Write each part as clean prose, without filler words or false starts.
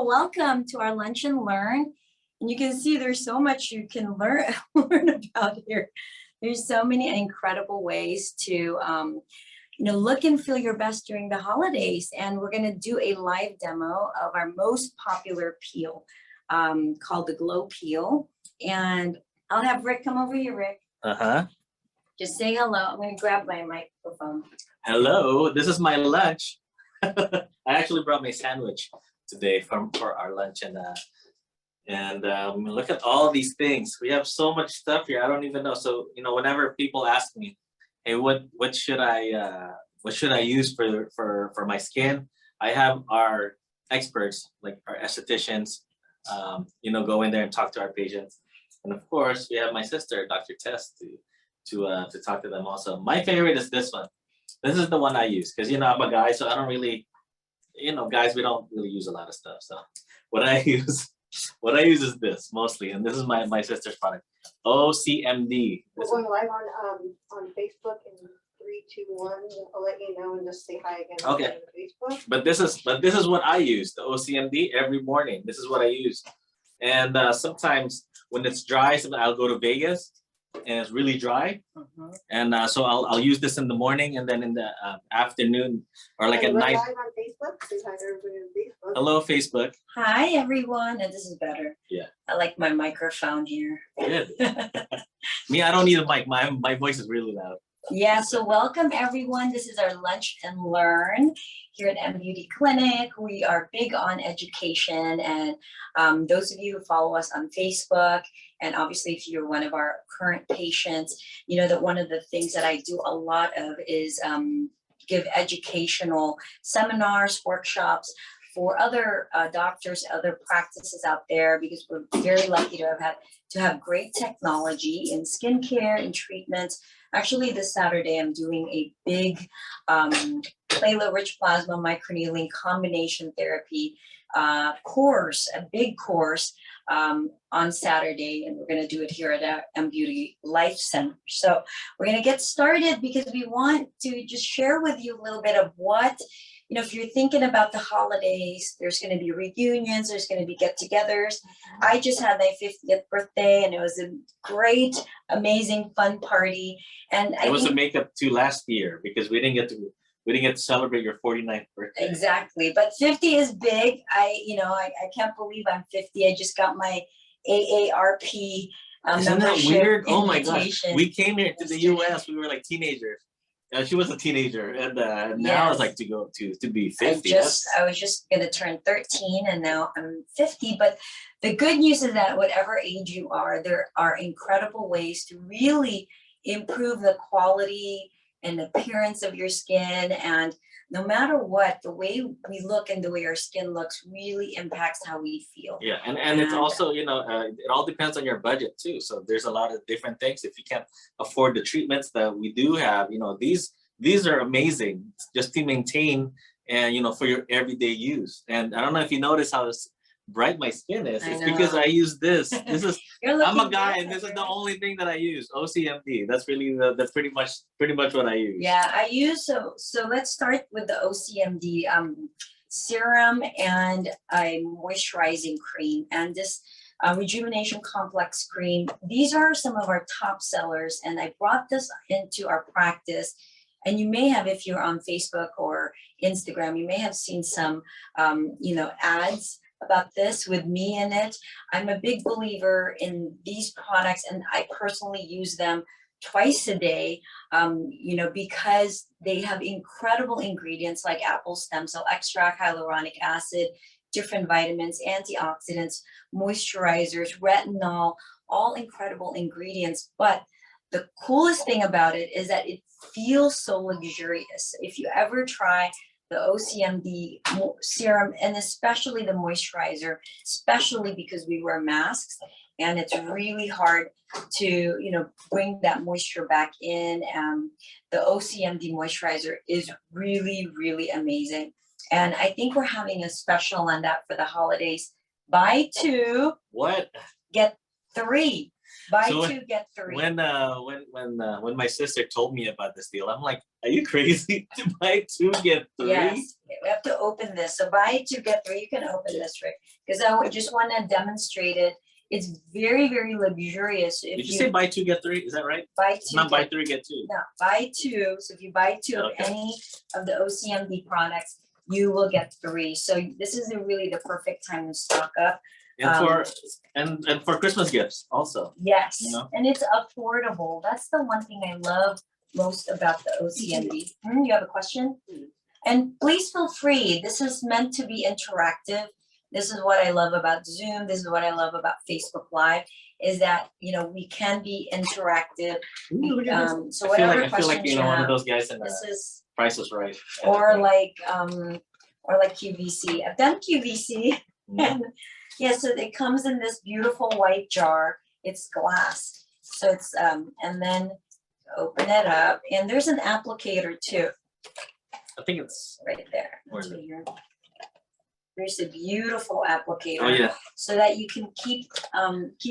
welcome to our Lunch and Learn. And you can see there's so much you can learn about here. There's so many incredible ways to look and feel your best during the holidays. And we're going to do a live demo of our most popular peel called the Glow Peel. And I'll have Rick come over here, Rick. Just say hello. I'm going to grab my microphone. Hello, this is my lunch. I actually brought my sandwich today for our lunch, and look at all these things. We have so much stuff here. I don't even know. So whenever people ask me, hey, what should I use for my skin? I have our experts, like our estheticians, go in there and talk to our patients, and of course we have my sister, Dr. Tess, to talk to them also. My favorite is this one. This is the one I use because I'm a guy, so I don't really, guys, we don't really use a lot of stuff. So what I use is this mostly, and this is my sister's product, OCMD. We're going live on Facebook in 3, 2, 1. I'll let you know and just say hi again. Okay. On Facebook. But this is what I use, the OCMD, every morning. This is what I use, and sometimes when it's dry, sometimes I'll go to Vegas and it's really dry, and so I'll use this in the morning, and then in the afternoon or like at night. Live on Facebook. Say hi to everybody on Facebook. Hello, Facebook. Hi, everyone. And this is better. Yeah. I like my microphone here. Good. Me, I don't need a mic. My voice is really loud. Yeah, so welcome everyone. This is our Lunch and Learn here at M Beauty Clinic. We are big on education, and those of you who follow us on Facebook, and obviously if you're one of our current patients, you know that one of the things that I do a lot of is give educational seminars, workshops for other doctors, other practices out there, because we're very lucky to have great technology in skincare and treatments. Actually, this Saturday, I'm doing a big platelet-rich plasma microneedling combination therapy course, a big course on Saturday, and we're going to do it here at our M Beauty Life Center. So we're going to get started because we want to just share with you a little bit of what, if you're thinking about the holidays, there's going to be reunions, there's going to be get-togethers. I just had my 50th birthday, and it was a great, amazing, fun party. And it was a makeup to last year because we didn't get to celebrate your 49th birthday. Exactly, but 50 is big. I can't believe I'm 50. I just got my AARP. Isn't that weird? Oh my gosh! We came here to the U.S. We were like teenagers. She was a teenager, and now it's like to be 50. I was just gonna turn 13, and now I'm 50. But the good news is that whatever age you are, there are incredible ways to really improve the quality and appearance of your skin. And no matter what, the way we look and the way our skin looks really impacts how we feel. Yeah, and it's also, it all depends on your budget too. So there's a lot of different things. If you can't afford the treatments that we do have, these are amazing just to maintain and, for your everyday use. And I don't know if you notice how bright my skin is. It's because I use this. This is I'm a guy, and this is the only thing that I use. OCMD. That's really that's pretty much what I use. Yeah, I use so let's start with the OCMD serum and a moisturizing cream, and this Rejuvenation Complex cream. These are some of our top sellers, and I brought this into our practice. And you may have, if you're on Facebook or Instagram, you may have seen some ads about this with me in it. I'm a big believer in these products, and I personally use them twice a day, because they have incredible ingredients like apple stem cell extract, hyaluronic acid, different vitamins, antioxidants, moisturizers, retinol, all incredible ingredients. But the coolest thing about it is that it feels so luxurious. If you ever try the OCMD serum, and especially the moisturizer, especially because we wear masks and it's really hard to, bring that moisture back in. The OCMD moisturizer is really, really amazing. And I think we're having a special on that for the holidays. Buy 2, get 3. Buy 2, get 3. When my sister told me about this deal, I'm like, are you crazy to buy 2 get 3? Yes, We have to open this. So buy 2 get 3. You can open this, Rick, because I would just want to demonstrate it. It's very, very luxurious. If Did you say buy 2 get 3? Is that right? buy It's 2, not buy 3 get 2. no, buy 2. So if you buy 2 of Okay. any of the OCMD products, you will get 3. So this is really the perfect time to stock up. And for Christmas gifts also. Yes, You know? and it's affordable. That's the one thing I love most about the OCMD. You have a question? And please feel free. This is meant to be interactive. This is what I love about Zoom. This is what I love about Facebook Live, is that, you know, we can be interactive. Ooh, look at this. So I feel whatever like questions you know, you one of have, those guys in this is, Price is Right. or like QVC. I've done QVC. And yeah, so it comes in this beautiful white jar. It's glass. So it's and then open it up, and there's an applicator too. I think it's Right there. Where is it? There's a beautiful applicator. oh yeah. So that you can keep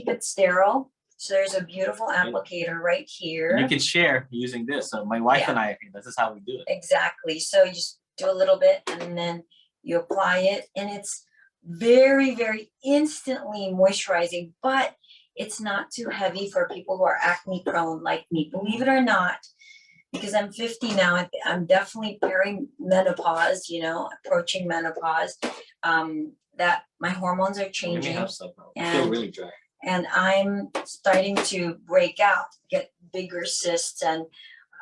it sterile. So there's a beautiful applicator right here. You can share using this. So my wife and I, this is how we do it. Exactly. So you just do a little bit and then you apply it, and it's very, very instantly moisturizing, but it's not too heavy for people who are acne prone like me. Believe it or not, because I'm 50 now, I'm definitely perimenopause, you know, approaching menopause, that my hormones are Let me changing. have some. I feel And- really dry. And I'm starting to break out, get bigger cysts, and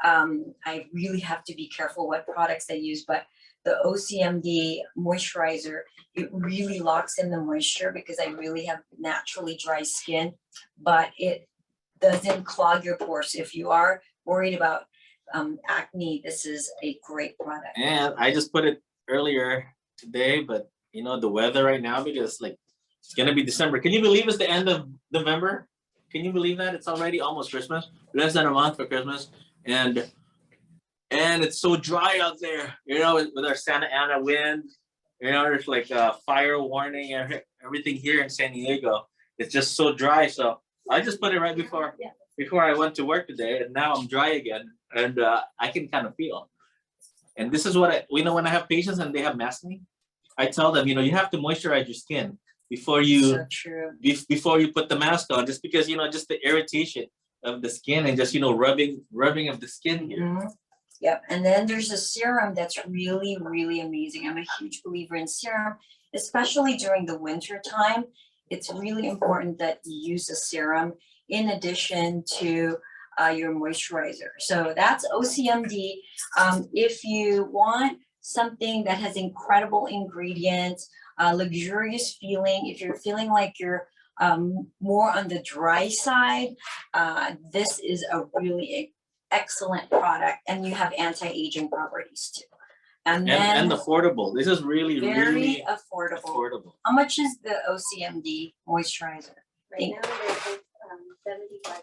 I really have to be careful what products I use. But the OCMD moisturizer, it really locks in the moisture because I really have naturally dry skin, but it doesn't clog your pores. If you are worried about acne, this is a great product. And I just put it earlier today, but you know, the weather right now, because like it's gonna be December. Can you believe it's the end of November? Can you believe that? It's already almost Christmas. Less than a month for Christmas. And it's so dry out there, you know, with our Santa Ana wind. You know, there's like a fire warning and everything here in San Diego. It's just so dry. So I just put it right before I went to work today, and now I'm dry again, and I can kind of feel. And this is what we know when I have patients and they have acne, I tell them, you know, you have to moisturize your skin before you So true. before you put the mask on, just because, you know, just the irritation of the skin and just, you know, rubbing of the skin here. Mhm. Yep, and then there's a serum that's really, really amazing. I'm a huge believer in serum, especially during the winter time. It's really important that you use a serum in addition to your moisturizer. So that's OCMD. If you want something that has incredible ingredients, luxurious feeling, if you're feeling like you're more on the dry side, this is a really excellent product, and you have anti-aging properties too. And then affordable. This is really, very really affordable. How much is the OCMD moisturizer? Right now, they're $75,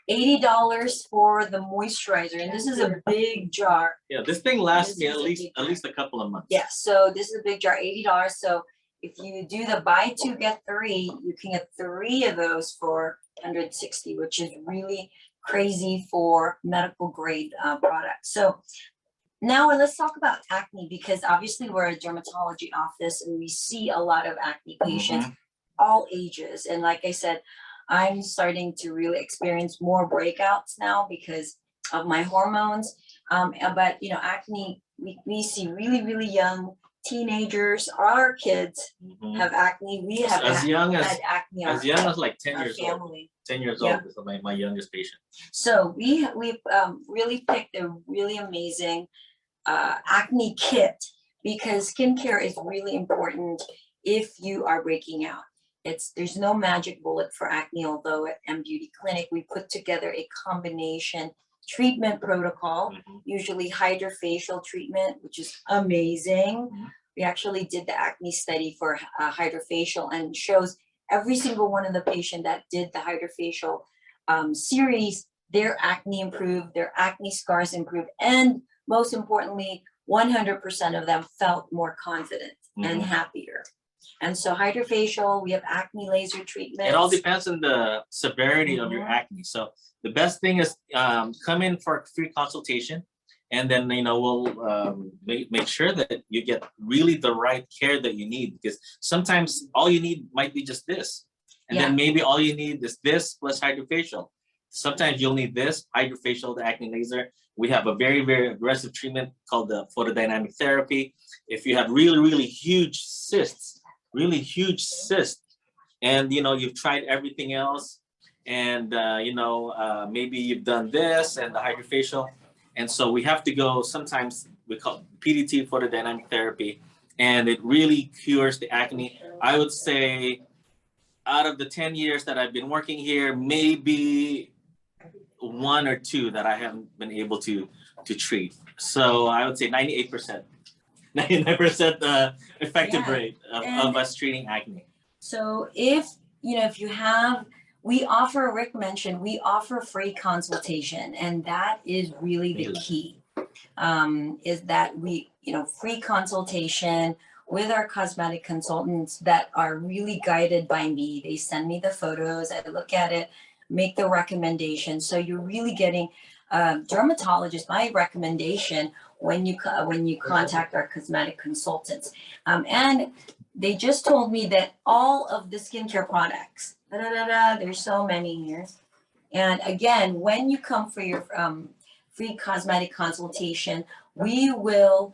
$80 for the moisturizer, and this is a big jar. Yeah, this thing lasts This me is a big at least a couple of months. Yes, so this is a big jar, $80. So if you do the buy 2 get 3, you can get 3 of those for $160, which is really crazy for medical grade products. So now let's talk about acne, because obviously we're a dermatology office and we see a lot of acne patients, all ages. And like I said, I'm starting to really experience more breakouts now because of my hormones. But you know, acne, we see really, really young teenagers. Our kids have acne. We have as young as had acne. as young as like 10 our years old. family. 10 years Yeah. old is my youngest patient. So we've really picked a really amazing acne kit, because skincare is really important if you are breaking out. There's no magic bullet for acne, although at M Beauty Clinic we put together a combination treatment protocol, usually Hydrafacial treatment, which is amazing. We actually did the acne study for Hydrafacial, and shows every single one of the patient that did the Hydrafacial series, their acne improved, their acne scars improved, and most importantly, 100% of them felt more confident and happier. And so Hydrafacial, we have acne laser treatment. It all depends on the severity of your acne. So the best thing is come in for a free consultation, And then, we'll make sure that you get really the right care that you need, because sometimes all you need might be just this. And then maybe all you need is this plus Hydrafacial. Sometimes you'll need this, Hydrafacial, the acne laser. We have a very, very aggressive treatment called the photodynamic therapy. If you have really, really huge cysts, and you've tried everything else, and maybe you've done this and the Hydrafacial, and so we have to go, sometimes we call PDT, photodynamic therapy, and it really cures the acne. I would say out of the 10 years that I've been working here, maybe 1 or 2 that I haven't been able to treat. So I would say 98%, 99% effective rate of us treating acne. So if you have, Rick mentioned, we offer free consultation, and that is really the key, is that free consultation with our cosmetic consultants that are really guided by me. They send me the photos, I look at it, make the recommendation. So you're really getting dermatologist, my recommendation when you contact our cosmetic consultants. And they just told me that all of the skincare products, there's so many here. And again, when you come for your free cosmetic consultation, we will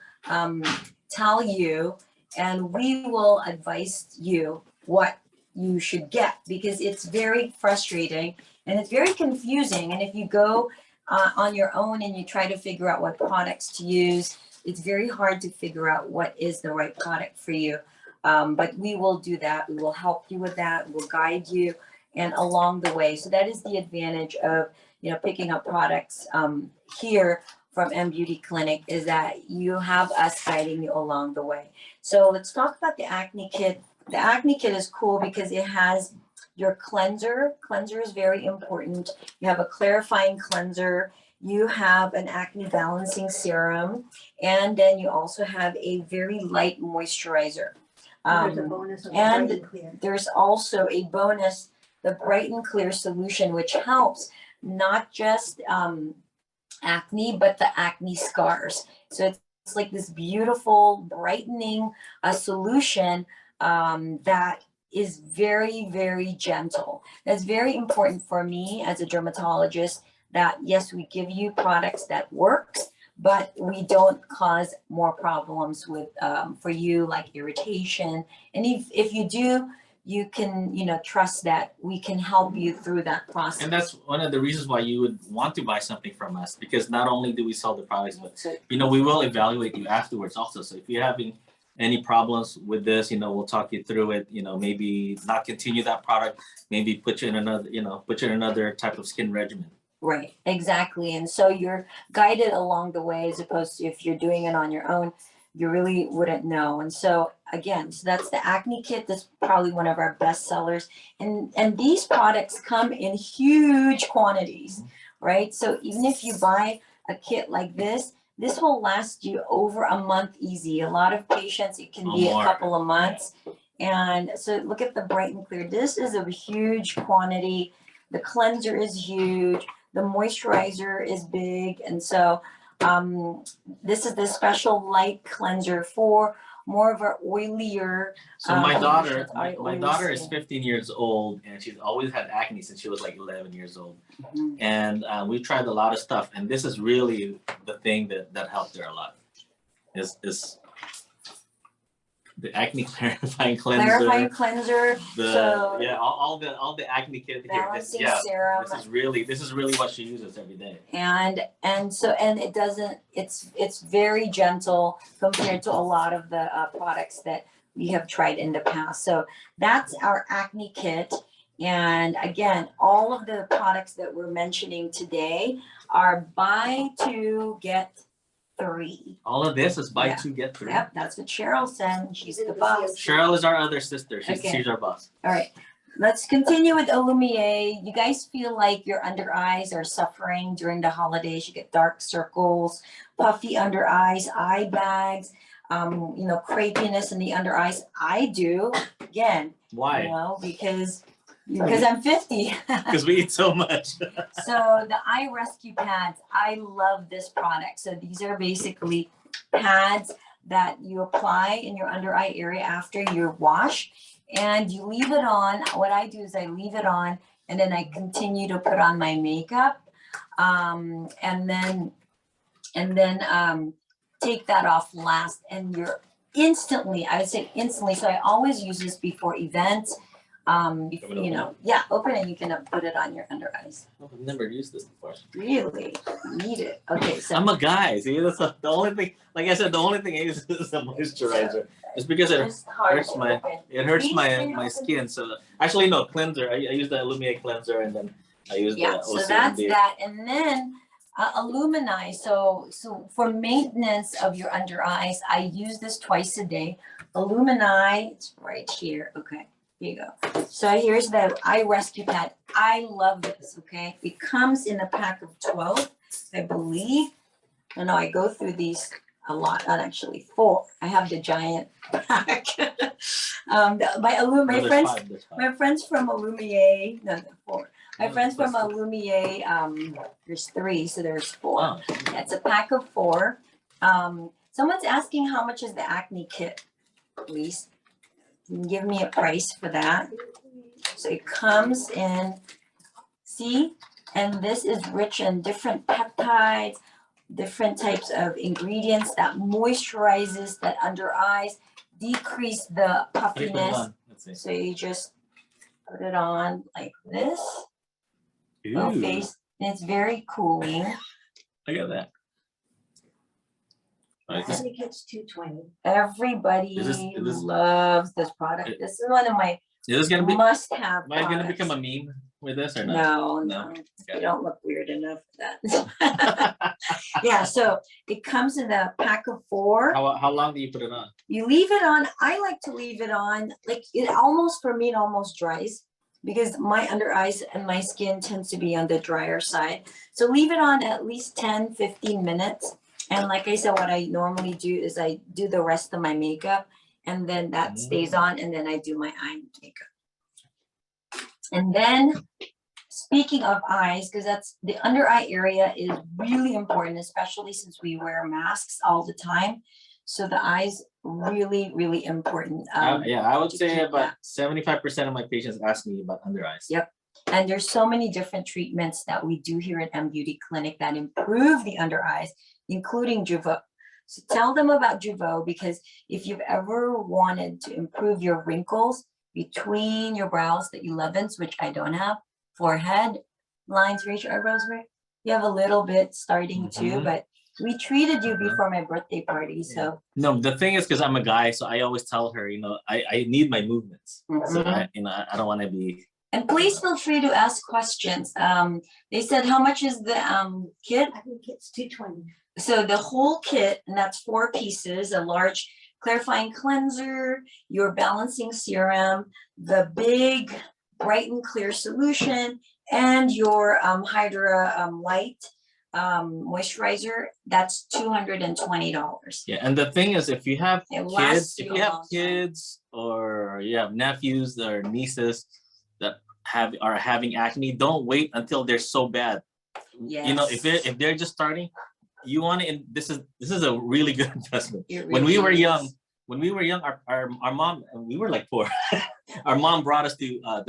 tell you and we will advise you what you should get, because it's very frustrating and it's very confusing. And if you go on your own and you try to figure out what products to use, it's very hard to figure out what is the right product for you. But we will do that. We will help you with that. We'll guide you and along the way. So that is the advantage of picking up products here from M Beauty Clinic, is that you have us guiding you along the way. So let's talk about the Acne Kit. The Acne Kit is cool because it has your cleanser. Cleanser is very important. You have a clarifying cleanser. You have an acne balancing serum, and then you also have a very light moisturizer. There's a bonus of and Bright and Clear. There's also a bonus, the Bright and Clear solution, which helps not just acne, but the acne scars. So it's like this beautiful brightening solution that is very, very gentle. That's very important for me as a dermatologist, that yes, we give you products that works, but we don't cause more problems with for you, like irritation. And if you do, you can trust that we can help you through that process. And that's one of the reasons why you would want to buy something from us, because not only do we sell the products, but we will evaluate you afterwards also. So if you're having any problems with this, we'll talk you through it. Maybe not continue that product, maybe put you in another type of skin regimen. Right, exactly. And so you're guided along the way, as opposed to if you're doing it on your own, you really wouldn't know. And so again, so that's the Acne Kit. That's probably one of our best sellers. And these products come in huge quantities, right? So even if you buy a kit like this will last you over a month easy. A lot of patients, it can be a couple of months. And so look at the Bright and Clear. This is a huge quantity. The cleanser is huge. The moisturizer is big. And so this is the special light cleanser for more of our oilier. So my daughter is 15 years old, and she's always had acne since she was like 11 years old. Mm-hmm. And we've tried a lot of stuff, and this is really the thing that helped her a lot. Is the acne clarifying cleanser. All the acne kit here. Serum. This is really what she uses every day. And it doesn't. It's very gentle compared to a lot of the products that we have tried in the past. So that's our Acne Kit. And again, all of the products that we're mentioning today are buy 2 get 3. All of this is buy 2 get 3. Yep, that's what Cheryl said. She's the boss. Cheryl is our other sister. She's our boss. All right, let's continue with Alumier. You guys feel like your under eyes are suffering during the holidays? You get dark circles, puffy under eyes, eye bags, crepiness in the under eyes. I do. Again, why? Because because I'm 50. Because we eat so much. So the eye rescue pads, I love this product. So these are basically pads that you apply in your under eye area after your wash, and you leave it on. What I do is I leave it on, and then I continue to put on my makeup, and then take that off last, and you're instantly, I would say instantly. So I always use this before events. You know, yeah, open it. You can put it on your under eyes. Oh, I've never used this before. Really need it. Okay, so I'm a guy. See, that's the only thing. Like I said, the only thing I use is the moisturizer. It's because it it's hard hurts to my open. my skin. So actually, no, cleanser. I use the Alumier cleanser, and then I use Yeah, the so OCMD. that's that, and then Illumini. So for maintenance of your under eyes, I use this twice a day. Illumini, it's right here. Okay, here you go. So here's the eye rescue pad. I love this. Okay, it comes in a pack of 12, I believe. I know I go through these a lot. Not actually 4. I have the giant pack. My my friends from Alumier. No, 4. My friends from Alumier, there's 3, so there's 4. Wow. Yeah, it's a pack of 4. Someone's asking how much is the Acne Kit, please. Can you give me a price for that? So it comes in, see, and this is rich in different peptides, different types of ingredients that moisturizes the under eyes, decrease the How do you put it puffiness. on? Let's see. So you just put it on like this. Ooh, Face, and it's very cooling. look at that. Right, this- Acne Kit's $220. Everybody Is this- loves this product. This is one of my is this gonna be? must-have Am I gonna products. become a meme with this or not? No, Okay. you don't look weird enough for that. Yeah, so it comes in a pack of 4. How long do you put it on? You leave it on. I like to leave it on, like it almost, for me, it almost dries because my under eyes and my skin tends to be on the drier side. So leave it on at least 10, 15 minutes. And like I said, what I normally do is I do the rest of my makeup, and then that stays on, and then I do my eye makeup. And then speaking of eyes, because that's the under eye area is really important, especially since we wear masks all the time. So the eyes really, really important. Yeah, I would to say keep about that. 75% of my patients ask me about under eyes. Yep. And there's so many different treatments that we do here at M Beauty Clinic that improve the under eyes, including Javo. So tell them about Javo, because if you've ever wanted to improve your wrinkles between your brows, the 11s, which I don't have, forehead lines, raise your eyebrows, right? You have a little bit starting too, but we treated you before my birthday party, so. No, the thing is, because I'm a guy, so I always tell her, you know, I need my movements. So I don't want to be. And please feel free to ask questions. They said, how much is the kit? Acne Kit's $220. So the whole kit, and that's 4 pieces, a large clarifying cleanser, your balancing serum, the big bright and clear solution, and your Hydra light moisturizer. That's $220. Yeah, and the thing is, if you have It kids, lasts if you you a have long time. kids or you have nephews or nieces that are having acne, don't wait until they're so bad. You know, if they're just starting, you want to. This is a really good investment. When we were young, our mom, we were like poor. Our mom brought us to a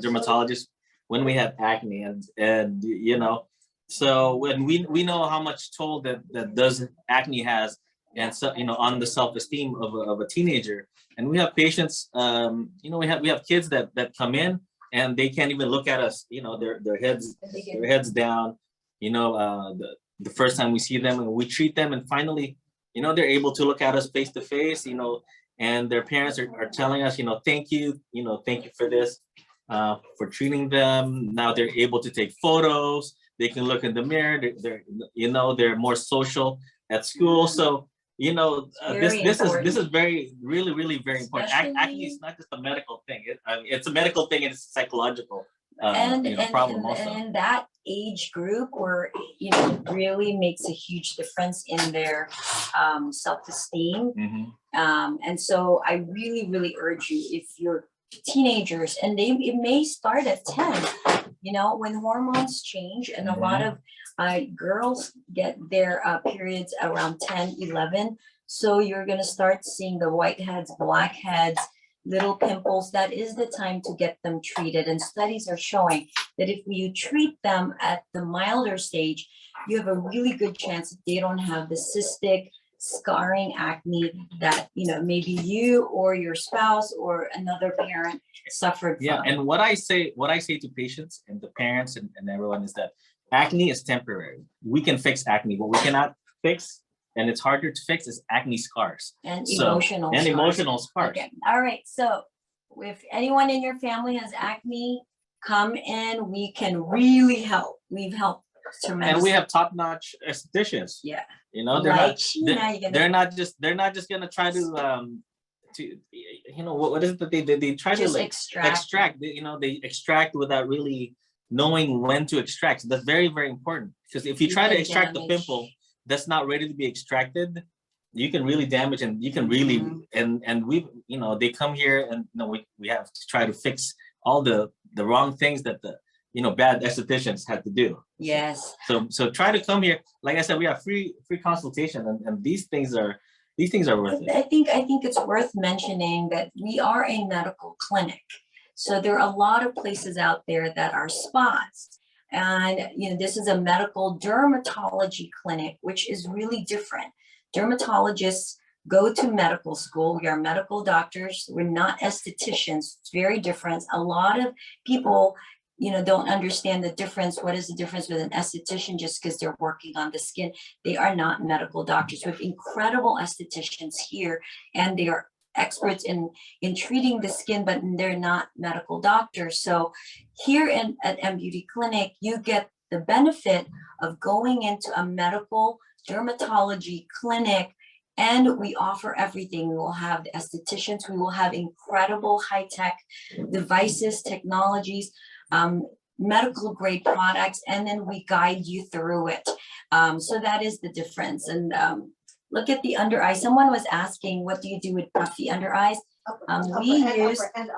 dermatologist when we had acne, and you know, so when we know how much toll that does acne has, and so you know, on the self-esteem of a teenager. And we have patients, you know, we have kids that come in and they can't even look at us, you know, their heads down, you know, the first time we see them, and we treat them, and finally, you know, they're able to look at us face to face, you know, and their parents are telling us, you know, thank you for this, for treating them. Now they're able to take photos. They can look in the mirror. They're you know, they're more social at school. So, you know, this is very, really very important. Acne is not just a medical thing. It's a medical thing, and it's a psychological problem also. And that age group where, you know, really makes a huge difference in their self-esteem. And so I really urge you, if your teenagers, and it may start at 10, you know, when hormones change, and a lot of girls get their periods around 10, 11. So you're gonna start seeing the whiteheads, blackheads, little pimples. That is the time to get them treated. And studies are showing that if you treat them at the milder stage, you have a really good chance that they don't have the cystic scarring acne that, you know, maybe you or your spouse or another parent suffered from. Yeah, and what I say to patients and the parents and everyone is that acne is temporary. We can fix acne. What we cannot fix, and it's harder to fix, is acne scars. And emotional scars. Okay. All right. So if anyone in your family has acne, come in. We can really help. We've helped tremendously. And we have top-notch estheticians. Yeah. You know, they're not just gonna try to you know, what is it that they try just to like extract. You know, they extract without really knowing when to extract. So that's very, very important, because if you try to extract the pimple that's not ready to be extracted, you can really damage, and you can really and we, you know, they come here and, you know, we have to try to fix all the wrong things that the, you know, bad estheticians had to do. Yes. So try to come here. Like I said, we have free consultation, and these things are worth it. I think it's worth mentioning that we are a medical clinic. So there are a lot of places out there that are spas. And, you know, this is a medical dermatology clinic, which is really different. Dermatologists go to medical school. We are medical doctors. We're not estheticians. It's very different. A lot of people, you know, don't understand the difference. What is the difference with an esthetician just because they're working on the skin? They are not medical doctors. We have incredible estheticians here, and they are experts in treating the skin, but they're not medical doctors. So here at M Beauty Clinic, you get the benefit of going into a medical dermatology clinic, and we offer everything. We will have the estheticians, we will have incredible high-tech devices, technologies, medical grade products, and then we guide you through it. So that is the difference. And look at the under eye. Someone was asking, what do you do with puffy under eyes? We use an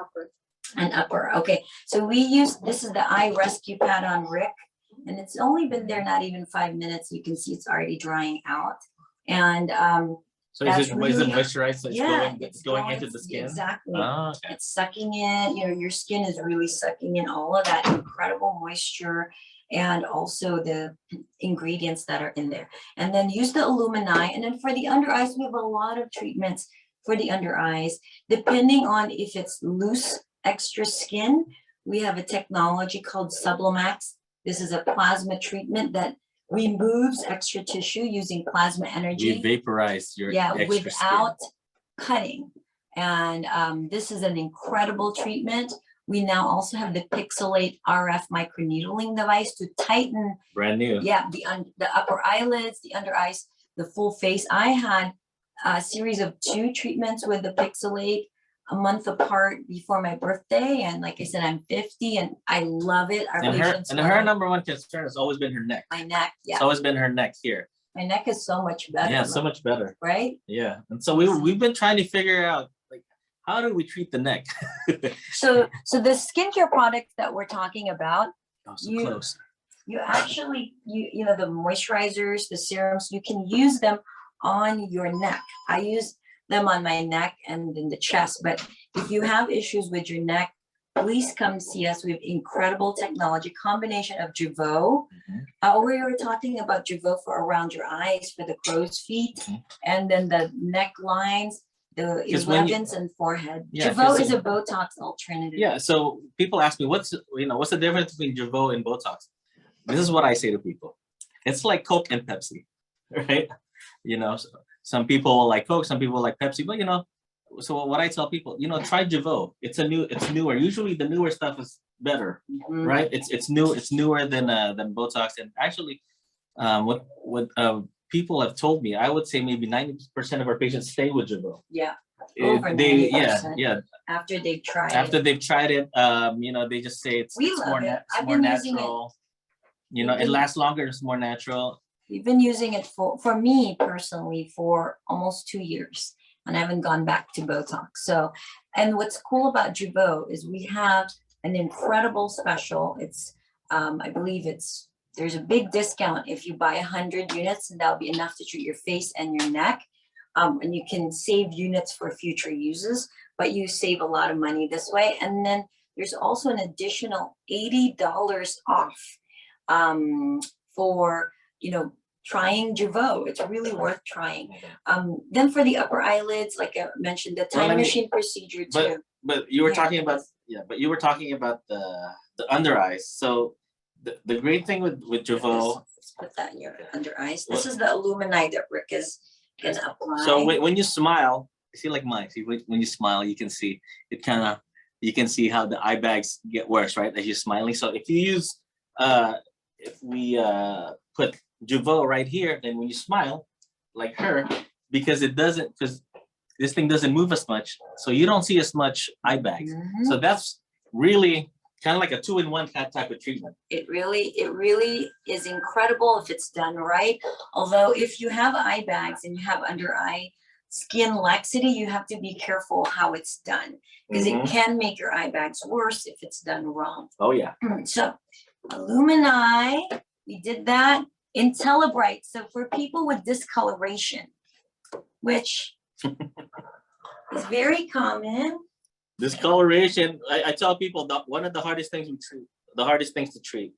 upper. Okay, so we use, this is the eye rescue pad on Rick, and it's only been there not even 5 minutes. You can see it's already drying out. And so is it moisturized? So it's going into the skin? Exactly. Oh, okay. It's sucking in, you know, your skin is really sucking in all of that incredible moisture and also the ingredients that are in there. And then use the Alumier. And then for the under eyes, we have a lot of treatments for the under eyes. Depending on if it's loose extra skin, we have a technology called Sublimax. This is a plasma treatment that removes extra tissue using plasma energy. You vaporize your extra without skin. cutting. And this is an incredible treatment. We now also have the Pixelate Rf Microneedling device to tighten. Brand new. Yeah, the upper eyelids, the under eyes, the full face. I had a series of 2 treatments with the Pixelate a month apart before my birthday. And like I said, I'm 50 and I love it. Her number one concern has always been her neck. My neck, yeah. It's always been her neck here. My neck is so much better. Yeah, so much better. Right? Yeah. And so we've been trying to figure out, like, how do we treat the neck? So the skincare products that we're talking about, close. You actually, you know, the moisturizers, the serums, you can use them on your neck. I use them on my neck and in the chest, but if you have issues with your neck, please come see us. We have incredible technology, combination of Javo. We were talking about Javo for around your eyes, for the crow's feet, and then the necklines, the 11s and forehead. Yeah, Javo is a Botox alternative. Yeah, so people ask me, what's the difference between Javo and Botox? This is what I say to people. It's like Coke and Pepsi, right? You know, so some people like Coke, some people like Pepsi, but you know, so what I tell people, you know, try Javo. It's newer. Usually the newer stuff is better, right? It's newer than Botox. And actually, what people have told me, I would say maybe 90% of our patients stay with Javo. Yeah. Over 90%. Yeah. After they've tried it, you know, they just say it's more natural. You know, it lasts longer. It's more natural. We've been using it for me personally for almost 2 years. and I haven't gone back to Botox. So, and what's cool about Javo is we have an incredible special. It's, I believe there's a big discount if you buy 100 units, and that'll be enough to treat your face and your neck. And you can save units for future uses, but you save a lot of money this way. And then there's also an additional $80 off for, trying Javo. It's really worth trying. Then for the upper eyelids, like I mentioned, the time machine procedure too. But you were talking about the under eyes. So the great thing with Javo. Let's put that in your under eyes. This is the Alumier that Rick is gonna apply. So when you smile, see like mine. See when you smile, you can see it you can see how the eye bags get worse, right? As you're smiling. So if you use if we put Javo right here, then when you smile, like her, because this thing doesn't move as much, so you don't see as much eye bags. So that's really kind of like a 2-in-1 type of treatment. It really is incredible if it's done right. Although if you have eye bags and you have under eye skin laxity, you have to be careful how it's done, because it can make your eye bags worse if it's done wrong. Oh yeah. So Alumier, we did that. Intellibrite. So for people with discoloration, which is very common. Discoloration, I tell people that one of the hardest things to treat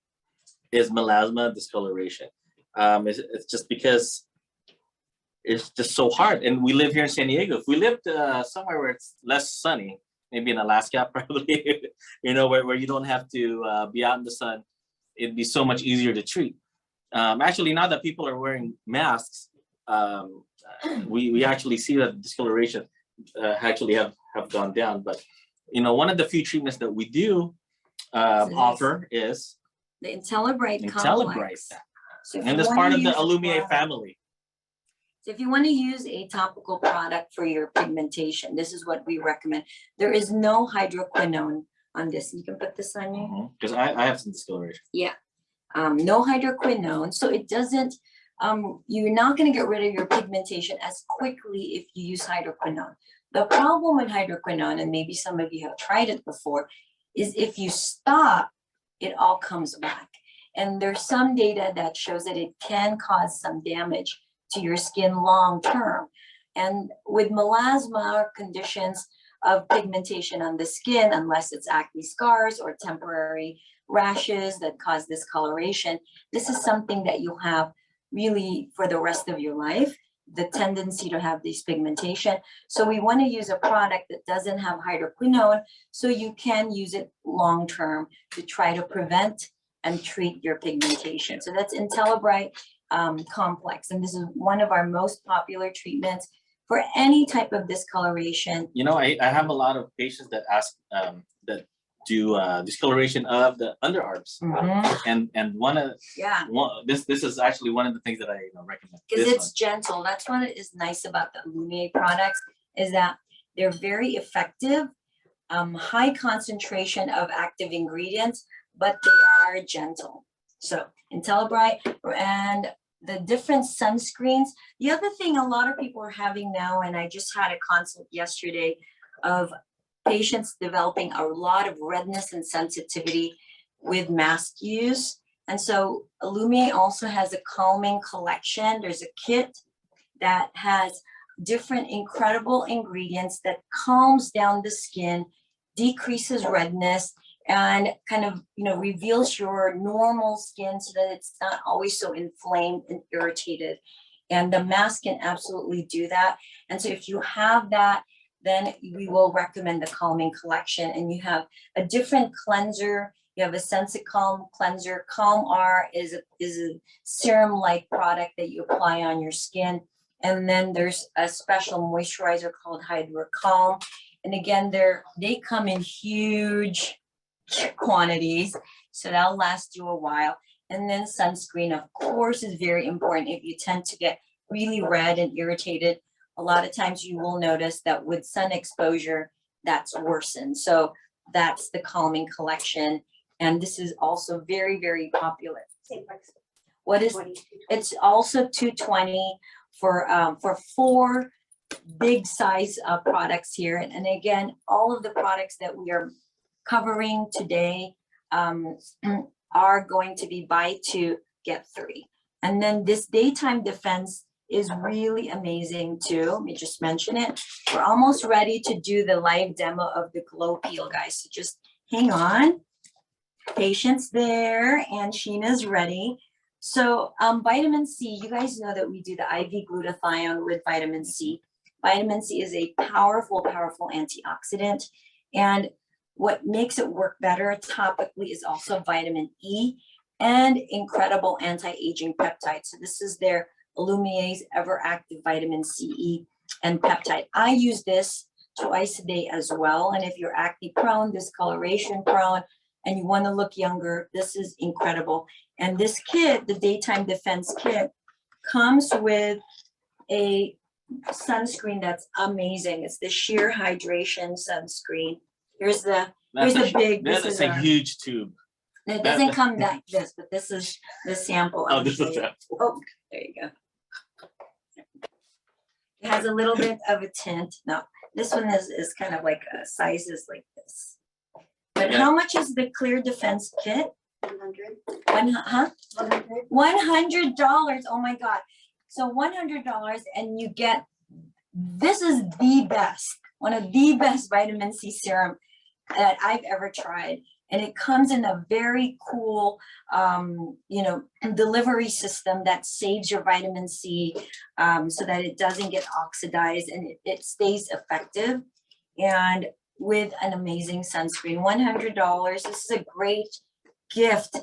is melasma discoloration. It's just because it's just so hard. And we live here in San Diego. If we lived somewhere where it's less sunny, maybe in Alaska, probably, where you don't have to be out in the sun, it'd be so much easier to treat. Actually, now that people are wearing masks, we actually see that discoloration actually have gone down. But one of the few treatments that we do offer is the Intellibrite Complex. So and it's part of the Alumier family. So if you want to use a topical product for your pigmentation, this is what we recommend. There is no hydroquinone on this. You can put this on you. Because I have some discoloration. Yeah. No hydroquinone. So it doesn't, you're not going to get rid of your pigmentation as quickly if you use hydroquinone. The problem with hydroquinone, and maybe some of you have tried it before, is if you stop, it all comes back. And there's some data that shows that it can cause some damage to your skin long term. And with melasma or conditions of pigmentation on the skin, unless it's acne scars or temporary rashes that cause discoloration, this is something that you'll have really for the rest of your life, the tendency to have this pigmentation. So we want to use a product that doesn't have hydroquinone, so you can use it long term to try to prevent and treat your pigmentation. So that's Intellibrite Complex, and this is one of our most popular treatments for any type of discoloration. I have a lot of patients that ask that do discoloration of the underarms, and this is actually one of the things that I recommend, because it's gentle. That's what is nice about the Alumier products, is that they're very effective, high concentration of active ingredients, but they are gentle. So Intellibrite and the different sunscreens. The other thing a lot of people are having now, and I just had a consult yesterday of patients developing a lot of redness and sensitivity with mask use. And so Alumier also has a calming collection. There's a kit that has different incredible ingredients that calms down the skin, decreases redness, and kind of reveals your normal skin so that it's not always so inflamed and irritated. And the mask can absolutely do that. And so if you have that, then we will recommend the calming collection. And you have a different cleanser. You have a Sensicalm cleanser. Calm R is a serum-like product that you apply on your skin. And then there's a special moisturizer called Hydra Calm. And again, they come in huge quantities, so that'll last you a while. And then sunscreen, of course, is very important. If you tend to get really red and irritated, a lot of times you will notice that with sun exposure, that's worsened. So that's the calming collection. And this is also very, very popular. Same price. What is, it's also $220 for 4 big size products here. And again, all of the products that we are covering today are going to be buy two, get three. And then this daytime defense is really amazing too. Let me just mention it. We're almost ready to do the live demo of the glow peel, guys. So just hang on. Patience there, and Sheena's ready. So vitamin C, you guys know that we do the IV glutathione with vitamin C. Vitamin C is a powerful, powerful antioxidant. And what makes it work better topically is also vitamin E and incredible anti-aging peptides. So this is their Alumier Ever Active Vitamin C, E, and peptide. I use this twice a day as well. And if you're acne prone, discoloration prone, and you want to look younger, this is incredible. And this kit, the Daytime Defense Kit, comes with a sunscreen that's amazing. It's the Sheer Hydration sunscreen. Here's the big. That is a huge tube. It doesn't come like this, but this is the sample. Oh, this is that. Oh, there you go. It has a little bit of a tint. No, this one is kind of like sizes like this. But Yeah. how much is the Clear Defense Kit? 100. $100. Oh my God. So $100 and you get, this is the best, one of the best vitamin C serum that I've ever tried. And it comes in a very cool, delivery system that saves your vitamin C so that it doesn't get oxidized and it stays effective. And with an amazing sunscreen, $100. This is a great gift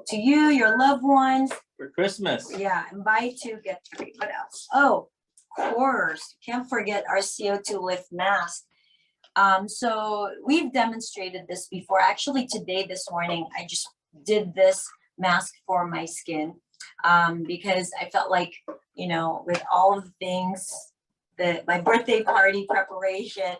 to you, your loved ones. For Christmas. Yeah, and buy two, get three. What else? Oh, of course, can't forget our CO2 Lift Mask. So we've demonstrated this before. Actually, today, this morning, I just did this mask for my skin because I felt like, with all of the things, my birthday party preparation,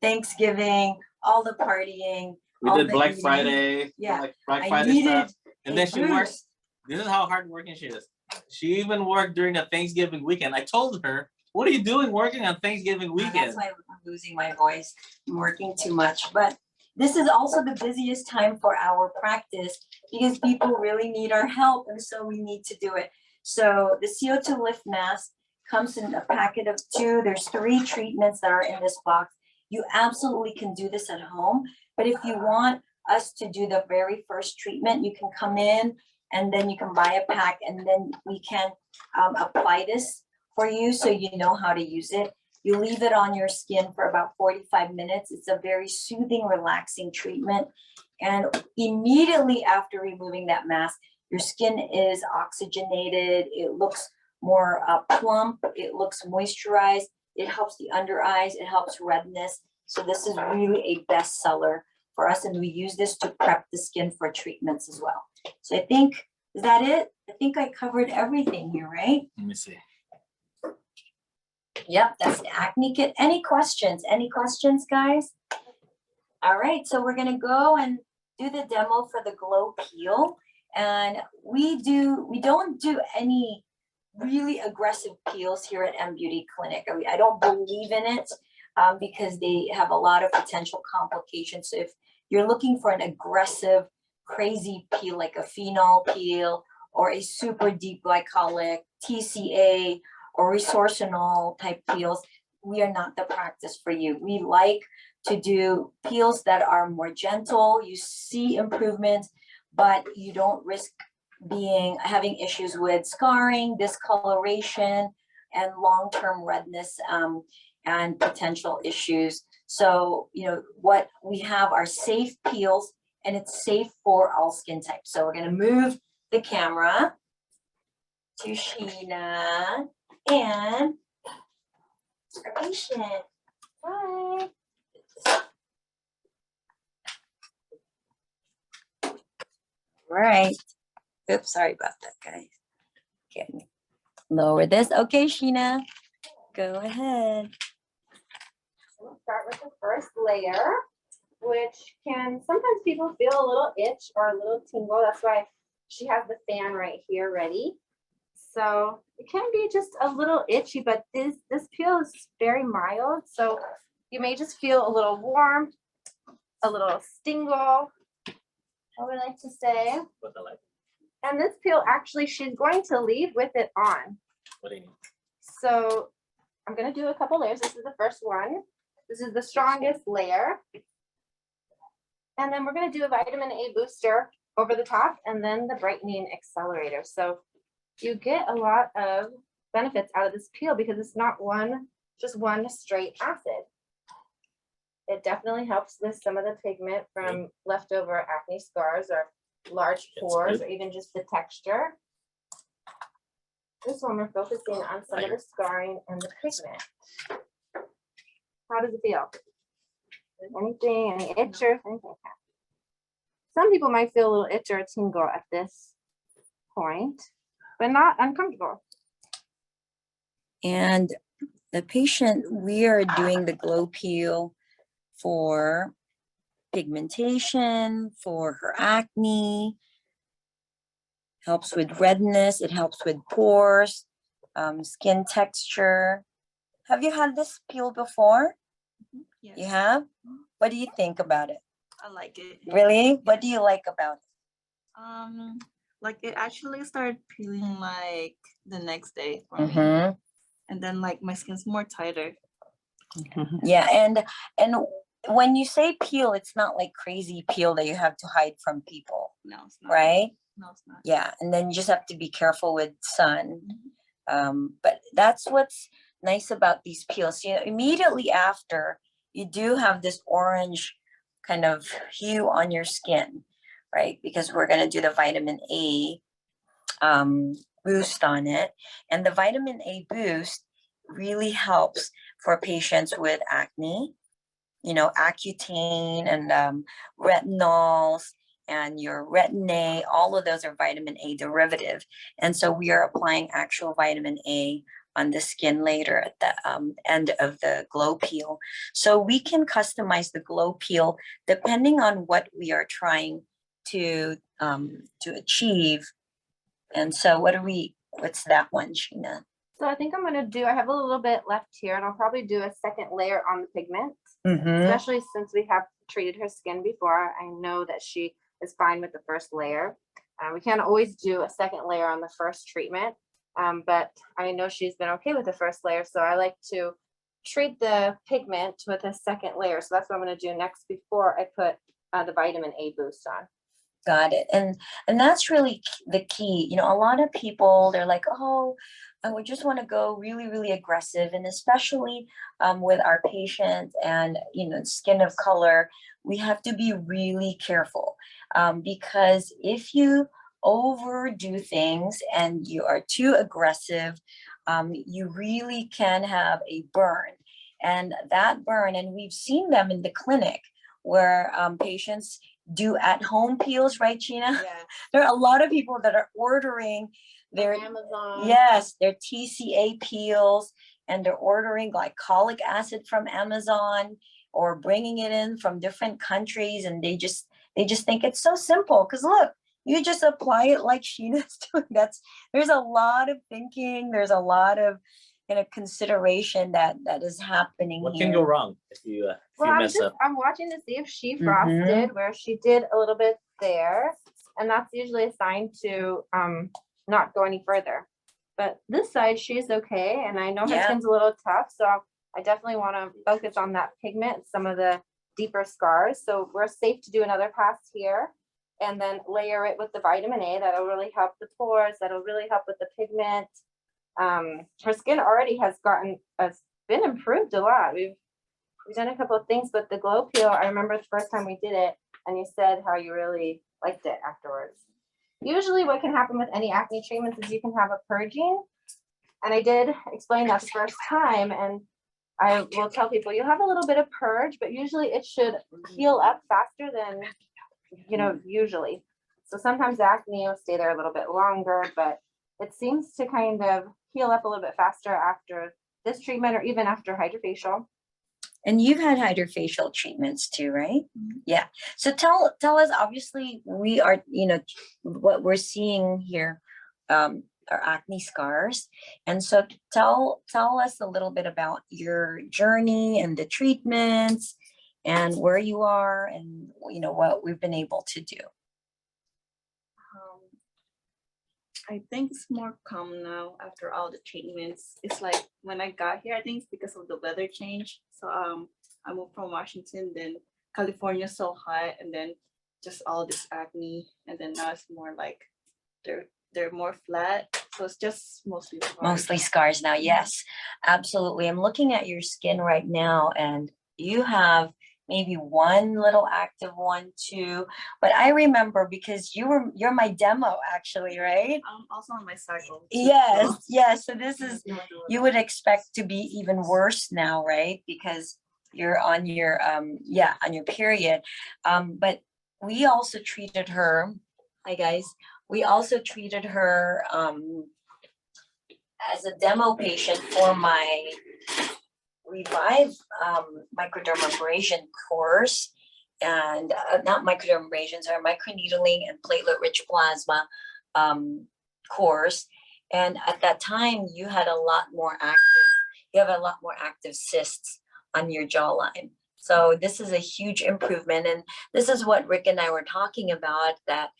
Thanksgiving, all the partying. We did Black Friday. Yeah, like Black Friday stuff. And then she boost. works. This is how hardworking she is. She even worked during a Thanksgiving weekend. I told her, what are you doing working on Thanksgiving weekend? That's why I'm losing my voice. I'm working too much. But this is also the busiest time for our practice because people really need our help. And so we need to do it. So the CO2 Lift Mask comes in a packet of 2. There's 3 treatments that are in this box. You absolutely can do this at home. But if you want us to do the very first treatment, you can come in and then you can buy a pack and then we can apply this for you so you know how to use it. You leave it on your skin for about 45 minutes. It's a very soothing, relaxing treatment. And immediately after removing that mask, your skin is oxygenated. It looks more plump. It looks moisturized. It helps the under eyes. It helps redness. So this is really a bestseller for us. And we use this to prep the skin for treatments as well. So I think, is that it? I think I covered everything here, right? Let me see. Yep, that's the Acne Kit. Any questions? Any questions, guys? All right, so we're gonna go and do the demo for the Glow Peel. And we don't do any really aggressive peels here at M Beauty Clinic. I don't believe in it because they have a lot of potential complications. So if you're looking for an aggressive, crazy peel, like a phenol peel or a super deep glycolic, TCA, or resorcinol type peels, we are not the practice for you. We like to do peels that are more gentle. You see improvement, but you don't risk having issues with scarring, discoloration, and long-term redness and potential issues. So, what we have are safe peels, and it's safe for all skin types. So we're gonna move the camera to Sheena and our patient. Hi. All right. Oops, sorry about that, guys. Okay, lower this. Okay, Sheena, go ahead. We'll start with the first layer, which can sometimes people feel a little itch or a little tingle. That's why she has the fan right here ready. So it can be just a little itchy, but this peel is very mild. So you may just feel a little warm, a little stingle, I would like to say. What I like. And this peel, actually, she's going to leave with it on. What do you need? So I'm going to do a couple layers. This is the first one. This is the strongest layer. And then we're going to do a vitamin A booster over the top and then the brightening accelerator. So you get a lot of benefits out of this peel because it's not just one straight acid. It definitely helps with some of the pigment from leftover acne scars or large pores or even just the texture. This one we're focusing on some of the scarring and the pigment. How does it feel? Anything, any itch or anything like that? Some people might feel a little itch or a tingle at this point, but not uncomfortable. And the patient, we are doing the glow peel for pigmentation, for her acne, helps with redness, it helps with pores, skin texture. Have you had this peel before? Yes. You have? What do you think about it? I like it. Really? What do you like about Like it actually started peeling like the next day for it? me. And then like my skin's more tighter. Yeah, and when you say peel, it's not like crazy peel that you have to hide from people, No, it's not. right? No, it's not. Yeah, and then you just have to be careful with sun. But that's what's nice about these peels. You know, immediately after, you do have this orange kind of hue on your skin, right? Because we're gonna do the vitamin A boost on it. And the vitamin A boost really helps for patients with acne, you know, Accutane and retinols and your retin-A, all of those are vitamin A derivative. And so we are applying actual vitamin A on the skin later at the end of the glow peel. So we can customize the glow peel depending on what we are trying to achieve. And so what's that one, Sheena? So I think I'm going to do, I have a little bit left here and I'll probably do a second layer on the pigment, especially since we have treated her skin before. I know that she is fine with the first layer. We can't always do a second layer on the first treatment, but I know she's been okay with the first layer. So I like to treat the pigment with a second layer. So that's what I'm going to do next before I put the vitamin A boost on. Got it. And that's really the key. You know, a lot of people, they're like, oh, I would just want to go really, really aggressive. And especially with our patients and, you know, skin of color, we have to be really careful because if you overdo things and you are too aggressive, you really can have a burn. And that burn, and we've seen them in the clinic where patients do at-home peels, right, Sheena? Yeah. There are a lot of people that are ordering their Amazon. Yes, their TCA peels, and they're ordering glycolic acid from Amazon or bringing it in from different countries, and they just think it's so simple. Because look, you just apply it like Sheena's doing. There's a lot of thinking. There's a lot of consideration that is happening What here. can go wrong if you mess up? I'm watching to see if she frosted where she did a little bit there, and that's usually a sign to not go any further. But this side she's okay, and I know her skin's a little tough, so I definitely want to focus on that pigment, some of the deeper scars. So we're safe to do another pass here, and then layer it with the vitamin A. That'll really help the pores. That'll really help with the pigment. Her skin already has been improved a lot. We've done a couple of things, but the glow peel, I remember the first time we did it, and you said how you really liked it afterwards. Usually what can happen with any acne treatments is you can have a purging, and I did explain that the first time, and I will tell people you have a little bit of purge, but usually it should heal up faster than, you know, usually. So sometimes acne will stay there a little bit longer, but it seems to kind of heal up a little bit faster after this treatment or even after Hydrafacial. And you've had Hydrafacial treatments too, right? Yeah. So tell us, obviously we are, you know, what we're seeing here or acne scars. And so tell us a little bit about your journey and the treatments and where you are and what we've been able to do. I think it's more calm now after all the treatments. It's like when I got here, I think it's because of the weather change. So I moved from Washington, then California's so hot, and then just all this acne, and then now it's more like they're more flat. So it's just mostly scars. Mostly scars now. Yes, absolutely. I'm looking at your skin right now, and you have maybe one little active one, two. But I remember because you're my demo actually, right? I'm also on my cycle. Yes, yes. So this is, you would expect to be even worse now, right? Because you're on your on your period. But we also treated her. Hi guys. We also treated her as a demo patient for my Revive microdermabrasion course, and not microdermabrasions, or microneedling and platelet-rich plasma course. And at that time, you have a lot more active cysts on your jawline. So this is a huge improvement, and this is what Rick and I were talking about, that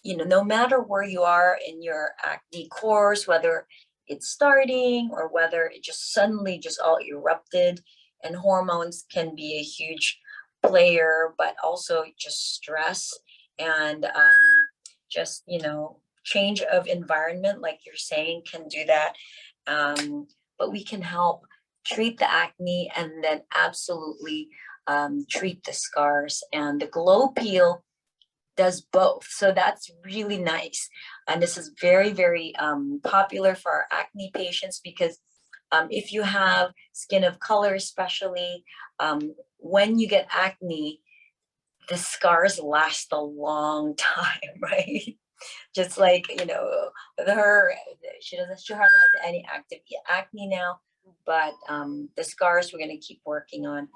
no matter where you are in your acne course, whether it's starting or whether it just suddenly just all erupted, and hormones can be a huge player, but also just stress and just change of environment, like you're saying, can do that. But we can help treat the acne and then absolutely treat the scars, and the glow peel does both. So that's really nice. And this is very, very popular for our acne patients, because if you have skin of color, especially when you get acne, the scars last a long time, right? Just like, with her, she hardly has any active acne now, but the scars we're going to keep working on.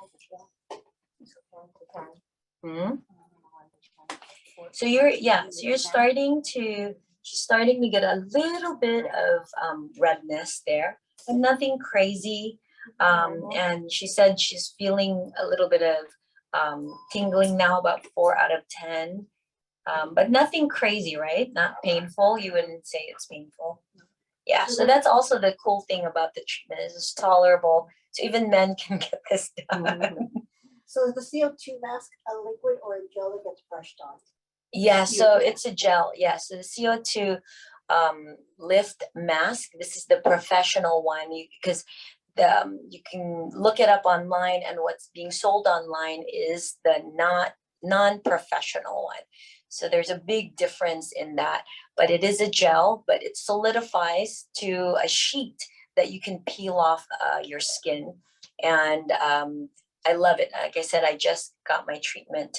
So she's starting to get a little bit of redness there, but nothing crazy. And she said she's feeling a little bit of tingling now, about 4 out of 10. But nothing crazy, right? Not painful. You wouldn't say it's painful. Yeah, so that's also the cool thing about the treatment, is it's tolerable. So even men can get this done. So is the CO2 mask a liquid or a gel that gets brushed on? Yeah, so it's a gel. Yeah, so the CO2 Lift Mask, this is the professional one, because you can look it up online, and what's being sold online is the non-professional one. So there's a big difference in that, but it is a gel, but it solidifies to a sheet that you can peel off your skin. And I love it. Like I said, I just got my treatment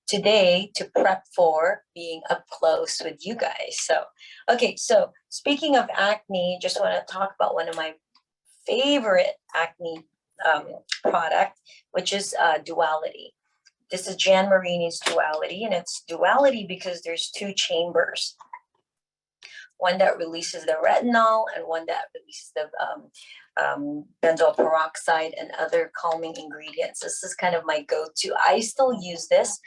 today to prep for being up close with you guys. So, okay, so speaking of acne, just want to talk about one of my favorite acne product, which is Duality. This is Jan Marini's Duality, and it's Duality because there's 2 chambers. One that releases the retinol and one that releases the benzoyl peroxide and other calming ingredients. This is kind of my go-to. I still use this.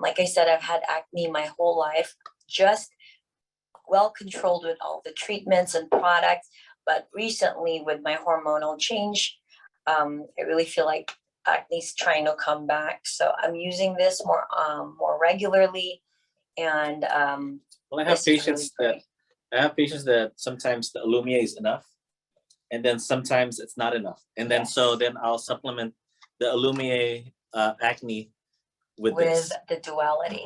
Like I said, I've had acne my whole life, just well controlled with all the treatments and products. But recently, with my hormonal change, I really feel like acne's trying to come back. So I'm using this more regularly. And well, I have patients that sometimes the Alumier is enough, and then sometimes it's not enough. And then then I'll supplement the Alumier acne with this. The Duality.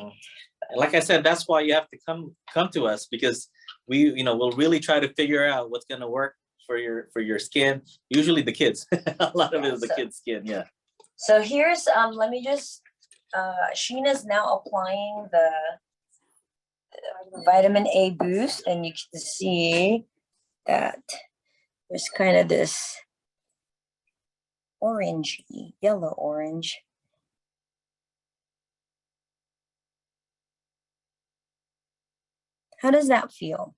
And like I said, that's why you have to come to us, because we, we'll really try to figure out what's gonna work for your skin. Usually the kids. A lot of it is the kids' skin, yeah. So here's let me just Sheena's now applying the vitamin A boost, and you can see that there's kind of this orangey, yellow orange. How does that feel?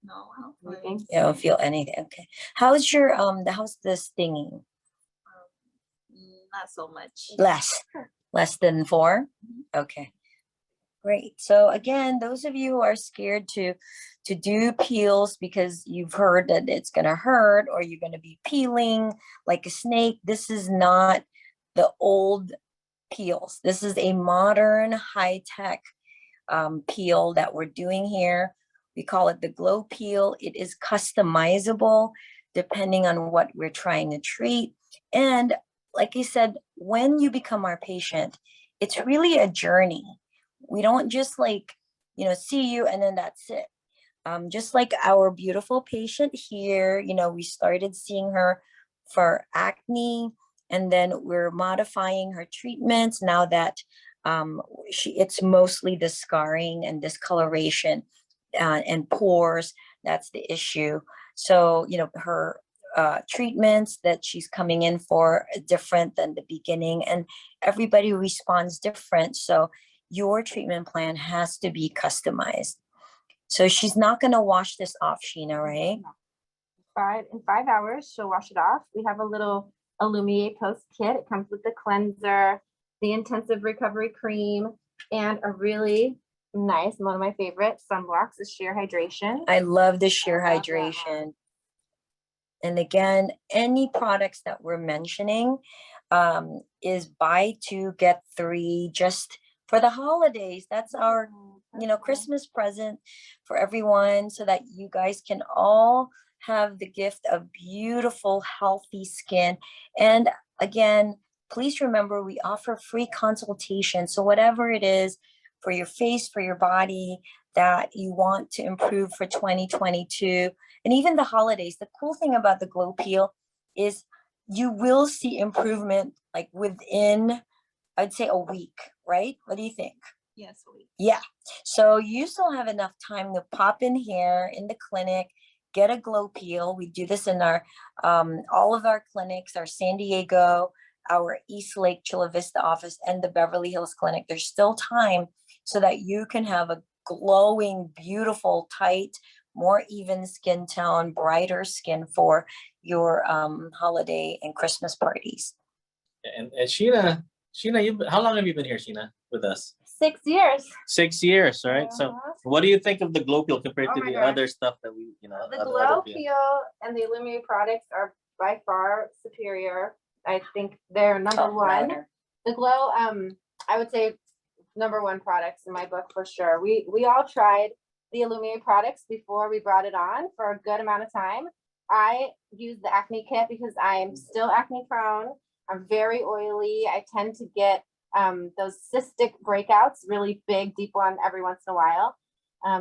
No, I don't feel I think anything. You don't feel anything. Okay. How's your how's the stinging? Not so much. Less than 4? Okay. Great. So again, those of you who are scared to do peels because you've heard that it's going to hurt or you're going to be peeling like a snake, this is not the old peels. This is a modern high-tech peel that we're doing here. We call it the glow peel. It is customizable depending on what we're trying to treat. And like I said, when you become our patient, it's really a journey. We don't just like, see you and then that's it. Just like our beautiful patient here, we started seeing her for acne, and then we're modifying her treatments now that it's mostly the scarring and discoloration and pores. That's the issue. So, her treatments that she's coming in for are different than the beginning, and everybody responds different. So your treatment plan has to be customized. So she's not going to wash this off, Sheena, right? in 5 hours, she'll wash it off. We have a little Alumier post kit. It comes with the cleanser, the intensive recovery cream, and a really nice, one of my favorite sunblocks is sheer hydration. I love the sheer I love that hydration. And again, any products that we're mentioning is buy 2, get 3, just for the holidays. That's our, Christmas present for everyone, so that you guys can all have the gift of beautiful, healthy skin. And again, please remember, we offer free consultation. So whatever it is for your face, for your body that you want to improve for 2022, and even the holidays, the cool thing about the Glow Peel is you will see improvement like within, I'd say, a week, right? What do you think? Yes, we. Yeah. So you still have enough time to pop in here in the clinic, get a Glow Peel. We do this in our all of our clinics, our San Diego, our East Lake Chula Vista office, and the Beverly Hills clinic. There's still time so that you can have a glowing, beautiful, tight, more even skin tone, brighter skin for your holiday and Christmas parties. And Sheena, how long have you been here, Sheena, with us? 6 years. 6 years, right? So what do you think of the Glow Peel compared Oh to my the gosh. other stuff that we, The other Glow peel? Peel and the Alumier products are by far superior. I think they're number Talk one. louder. The Glow, I would say number one products in my book for sure. We all tried the Alumier products before we brought it on for a good amount of time. I use the Acne Kit because I'm still acne prone. I'm very oily. I tend to get those cystic breakouts, really big, deep one every once in a while.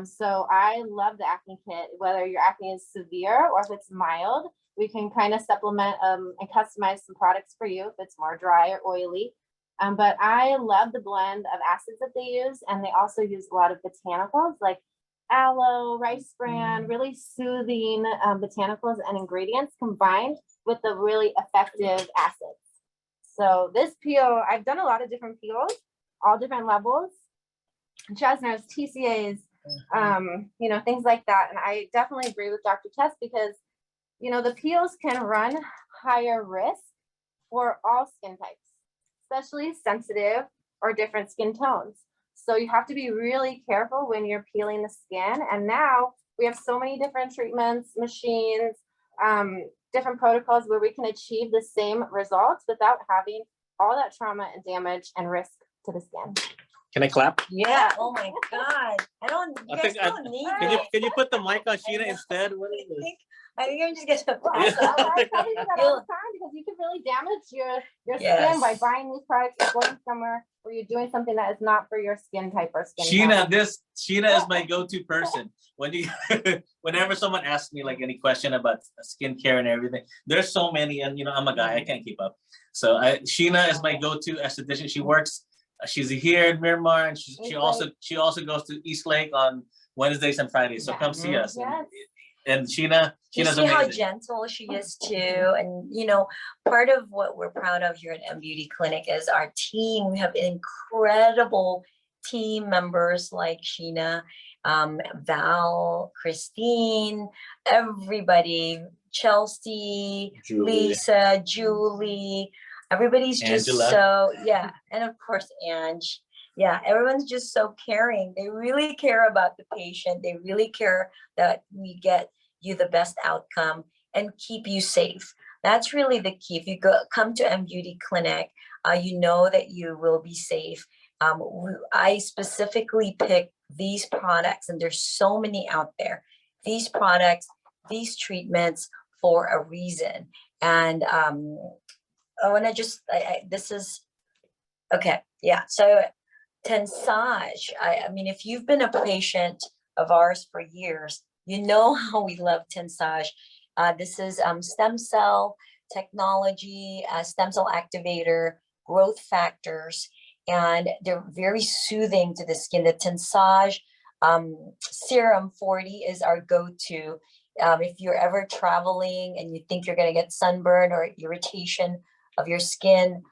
So I love the Acne Kit, whether your acne is severe or if it's mild. We can kind of supplement and customize some products for you if it's more dry or oily. But I love the blend of acids that they use, and they also use a lot of botanicals like aloe, rice bran, really soothing botanicals and ingredients combined with the really effective acids. So this peel, I've done a lot of different peels, all different levels, Chesners, TCAs, things like that. And I definitely agree with Dr. Tess because, the peels can run higher risk for all skin types, especially sensitive or different skin tones. So you have to be really careful when you're peeling the skin. And now we have so many different treatments, machines, different protocols where we can achieve the same results without having all that trauma and damage and risk to the skin. Can I clap? Yeah. Oh my God. You guys don't need it. Can you put the mic on Sheena instead? What is this? I think I'm just gonna I pass tell out. you that all the time because you can really damage your skin by Yes. buying these products or going somewhere where you're doing something that is not for your skin type or skin Sheena tone. is my go-to person. Whenever someone asks me like any question about skincare and everything, there's so many, and I'm a guy, I can't keep up. So Sheena is my go-to esthetician. She works. She's here in Miramar, and she also goes to East Lake on Wednesdays and Fridays. So come see us. Yes. And Sheena, You Sheena's see how amazing. gentle she is too. And part of what we're proud of here at M Beauty Clinic is our team. We have incredible team members like Sheena, Val, Christine, everybody, Chelsea, Julie. Lisa, Julie, everybody's just Angela. so, yeah. And of course, Ange. Yeah, everyone's just so caring. They really care about the patient. They really care that we get you the best outcome and keep you safe. That's really the key. If you come to M Beauty Clinic, you know that you will be safe. I specifically pick these products, and there's so many out there. These products, these treatments for a reason. And I want to just, this is, okay, yeah. So Tensaj, I mean, if you've been a patient of ours for years, you know how we love Tensaj. This is stem cell technology, stem cell activator, growth factors, and they're very soothing to the skin. The Tensaj Serum 40 is our go-to. If you're ever traveling and you think you're going to get sunburn or irritation of your skin,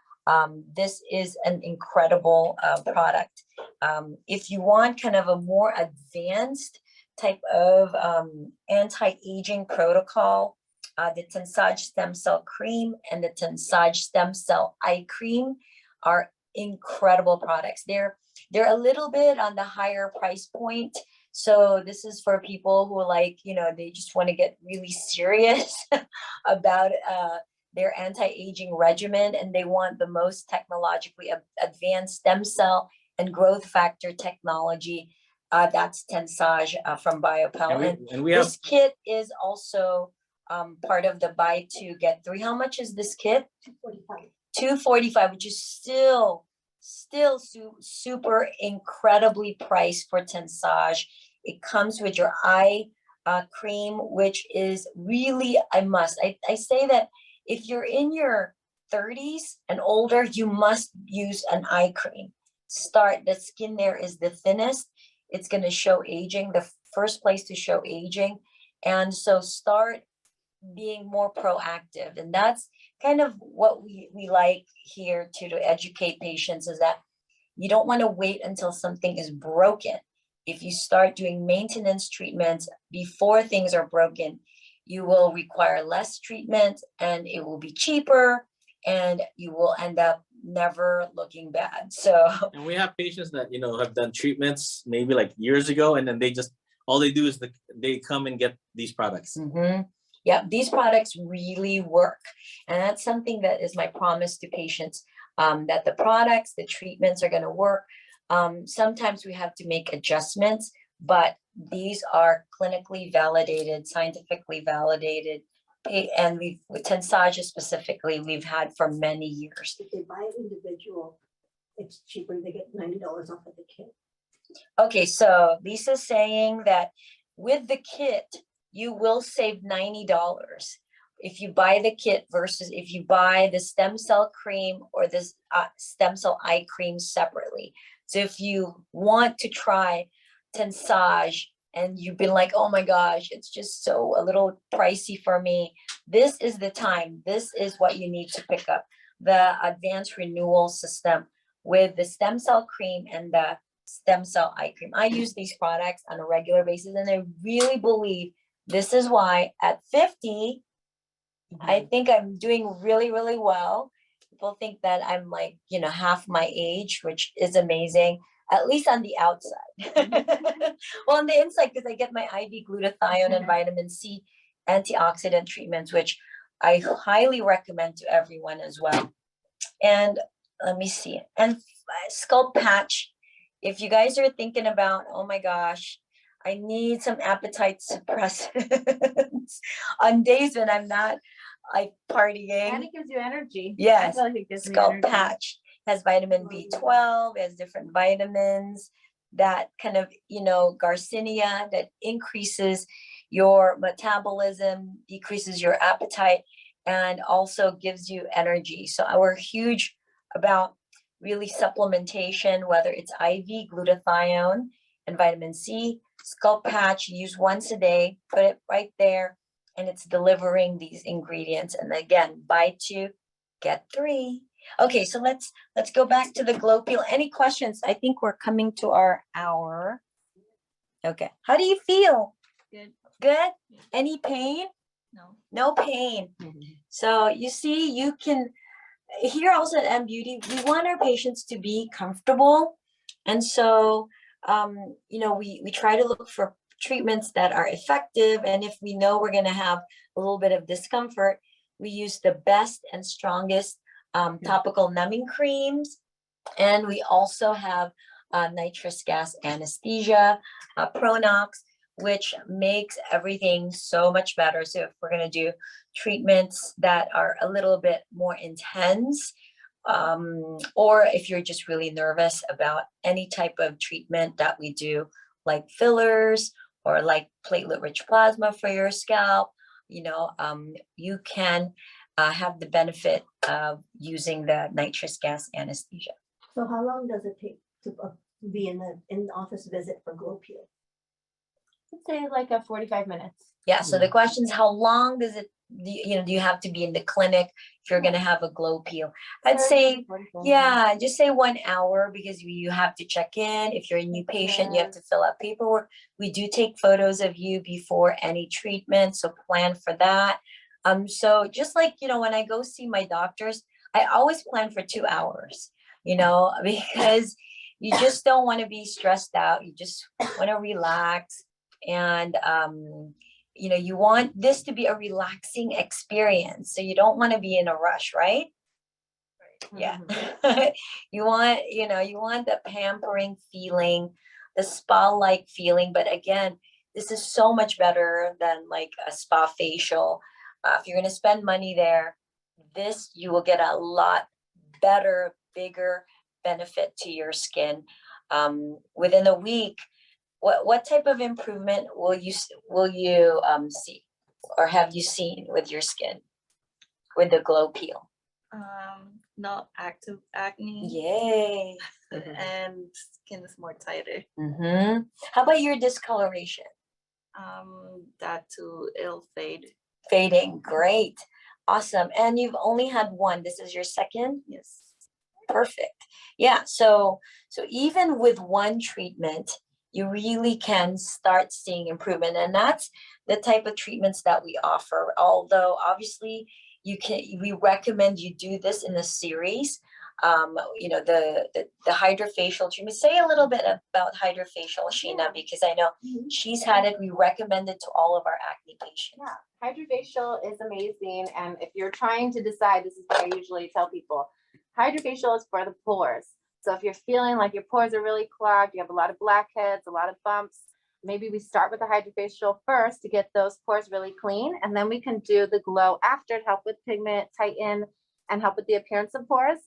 this is an incredible product. If you want kind of a more advanced type of anti-aging protocol, the Tensaj Stem Cell Cream and the Tensaj Stem Cell Eye Cream are incredible products. They're a little bit on the higher price point. So this is for people who they just want to get really serious about their anti-aging regimen, and they want the most technologically advanced stem cell and growth factor technology. That's Tensaj from Biopel. And we have this kit is also part of the buy two get three. How much is this kit? $245, which is still super incredibly priced for Tensaj. It comes with your eye cream, which is really a must. I say that if you're in your 30s and older, you must use an eye cream. The skin there is the thinnest. It's going to show aging, the first place to show aging. And so start being more proactive. And that's kind of what we like here to educate patients, is that you don't want to wait until something is broken. If you start doing maintenance treatments before things are broken, you will require less treatment and it will be cheaper and you will end up never looking bad. So, and we have patients that, have done treatments maybe like years ago, and then all they do is they come and get these products. Mm-hmm. Yeah, these products really work. And that's something that is my promise to patients, that the products, the treatments are going to work. Sometimes we have to make adjustments, but these are clinically validated, scientifically validated, and with Tensaj specifically, we've had for many years. If they buy it individual, it's cheaper. They get $90 off of the kit. Okay, so Lisa's saying that with the kit, you will save $90 if you buy the kit versus if you buy the stem cell cream or this stem cell eye cream separately. So if you want to try Tensaj and you've been like, oh my gosh, it's just so a little pricey for me, this is the time. This is what you need to pick up. The advanced renewal system with the stem cell cream and the stem cell eye cream. I use these products on a regular basis, and I really believe this is why at 50, I think I'm doing really, really well. People think that I'm like, half my age, which is amazing, at least on the outside. Well, on the inside, because I get my IV glutathione and vitamin C antioxidant treatments, which I highly recommend to everyone as well. And let me see. And scalp patch, if you guys are thinking about, oh my gosh, I need some appetite suppressants on days when I'm not like partying. And it gives you energy. Yes, I feel like it gives me scalp energy. patch has vitamin B12, has different vitamins that kind of, Garcinia that increases your metabolism, decreases your appetite, and also gives you energy. So we're huge about really supplementation, whether it's IV glutathione and vitamin C, scalp patch, use once a day, put it right there, and it's delivering these ingredients. And again, buy two, get three. Okay, so let's go back to the glow peel. Any questions? I think we're coming to our hour. Okay, how do you feel? Good. Good? Any pain? No. No pain. So you see, you can, here also at M Beauty, we want our patients to be comfortable. And so, you know, we try to look for treatments that are effective. And if we know we're going to have a little bit of discomfort, we use the best and strongest topical numbing creams. And we also have nitrous gas anesthesia, Pronox, which makes everything so much better. So if we're going to do treatments that are a little bit more intense, or if you're just really nervous about any type of treatment that we do, like fillers or like platelet-rich plasma for your scalp, you know, you can have the benefit of using the nitrous gas anesthesia. So how long does it take to be in the office visit for glow peel? I'd say like a 45 minutes. Yeah, so the question is, how long does it, do you have to be in the clinic if you're going to have a glow peel? I'd say, 45 yeah, just say 1 hour, because you have to check in. If you're a new patient, you have to fill out paperwork. We do take photos of you before any treatment, so plan for that. So just like, when I go see my doctors, I always plan for 2 hours, because you just don't want to be stressed out. You just want to relax. And, you want this to be a relaxing experience. So you don't want to be in a rush, right? Yeah. You want the pampering feeling, the spa-like feeling. But again, this is so much better than like a spa facial. If you're going to spend money there, you will get a lot better, bigger benefit to your skin. Within a week, what type of improvement will you see, or have you seen with your skin with the glow peel? Not active acne. Yay. And skin is more tighter. How about your discoloration? That too, it'll fade. Fading. Great. Awesome. And you've only had one. This is your second? Yes. Perfect. Yeah. So even with one treatment, you really can start seeing improvement. And that's the type of treatments that we offer. Although obviously we recommend you do this in a series. The Hydrafacial treatment. Say a little bit about Hydrafacial, Sheena, because I know she's had it. We recommend it to all of our acne patients. Yeah, Hydrafacial is amazing. And if you're trying to decide, this is what I usually tell people. Hydrafacial is for the pores. So if you're feeling like your pores are really clogged, you have a lot of blackheads, a lot of bumps, maybe we start with the Hydrafacial first to get those pores really clean, and then we can do the glow after to help with pigment, tighten, and help with the appearance of pores.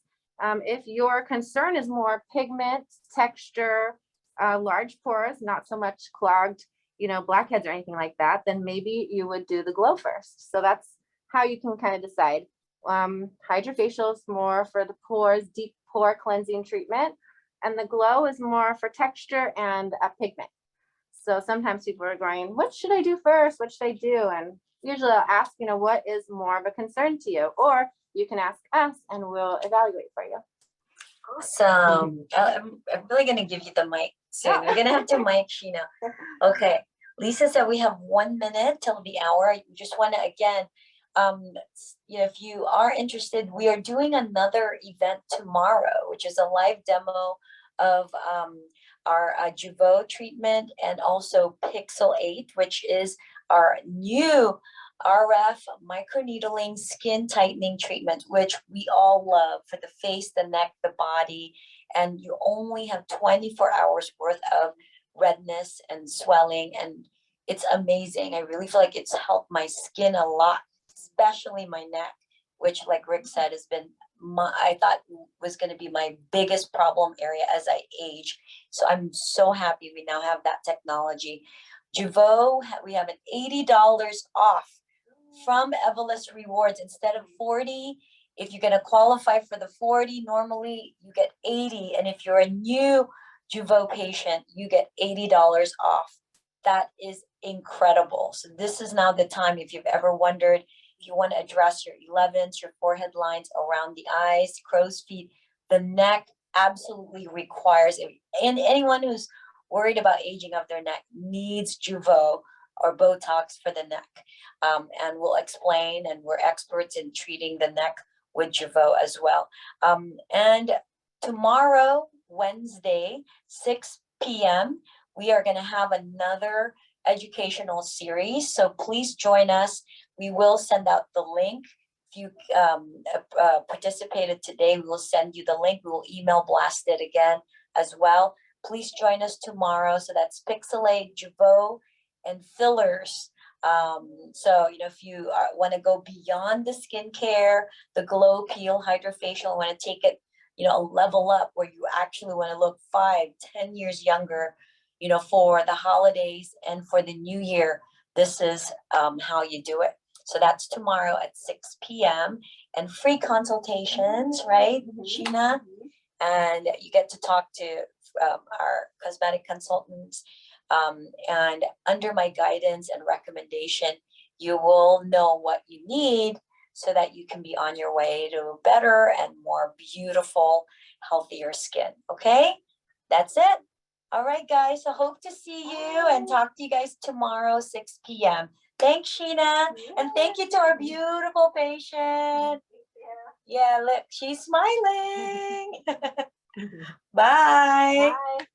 If your concern is more pigment, texture, large pores, not so much clogged, blackheads or anything like that, then maybe you would do the glow first. So that's how you can kind of decide. Hydrafacial is more for the pores, deep pore cleansing treatment, and the glow is more for texture and a pigment. So sometimes people are going, what should I do first? What should I do? And usually I'll ask, what is more of a concern to you? Or you can ask us and we'll evaluate for you. Awesome. I'm really going to give you the mic soon. We're going to have to mic Sheena. Okay. Lisa said we have 1 minute till the hour. I just want to, again, if you are interested, we are doing another event tomorrow, which is a live demo of our Javo treatment, and also Pixelate, which is our new RF microneedling skin tightening treatment, which we all love for the face, the neck, the body. And you only have 24 hours worth of redness and swelling, and it's amazing. I really feel like it's helped my skin a lot, especially my neck, which, like Rick said, has been I thought was going to be my biggest problem area as I age. So I'm so happy we now have that technology. Javo, we have an $80 off from Evolus Rewards instead of 40. If you're going to qualify for the 40, normally you get 80. And if you're a new Javo patient, you get $80 off. That is incredible. So this is now the time, if you've ever wondered if you want to address your 11s, your forehead lines around the eyes, crow's feet, the neck absolutely requires it. And anyone who's worried about aging of their neck needs Javo or Botox for the neck. And we'll explain, and we're experts in treating the neck with Javo as well. And tomorrow, Wednesday, 6 p.m., we are going to have another educational series. So please join us. We will send out the link. If you participated today, we will send you the link. We will email blast it again as well. Please join us tomorrow. So that's Pixelate, Javo, and fillers. So, you know, if you want to go beyond the skincare, the glow peel, Hydrafacial, want to take it, you know, a level up where you actually want to look 5-10 years younger, you know, for the holidays and for the new year, this is how you do it. So that's tomorrow at 6 p.m. and free consultations, right, Sheena? And you get to talk to our cosmetic consultants. And under my guidance and recommendation, you will know what you need so that you can be on your way to better and more beautiful, healthier skin. Okay, that's it. All right, guys. I hope to see you and talk to you guys tomorrow, 6 p.m. Thanks, Sheena. And thank you to our beautiful patient. Yeah, look, she's smiling. Bye. Bye.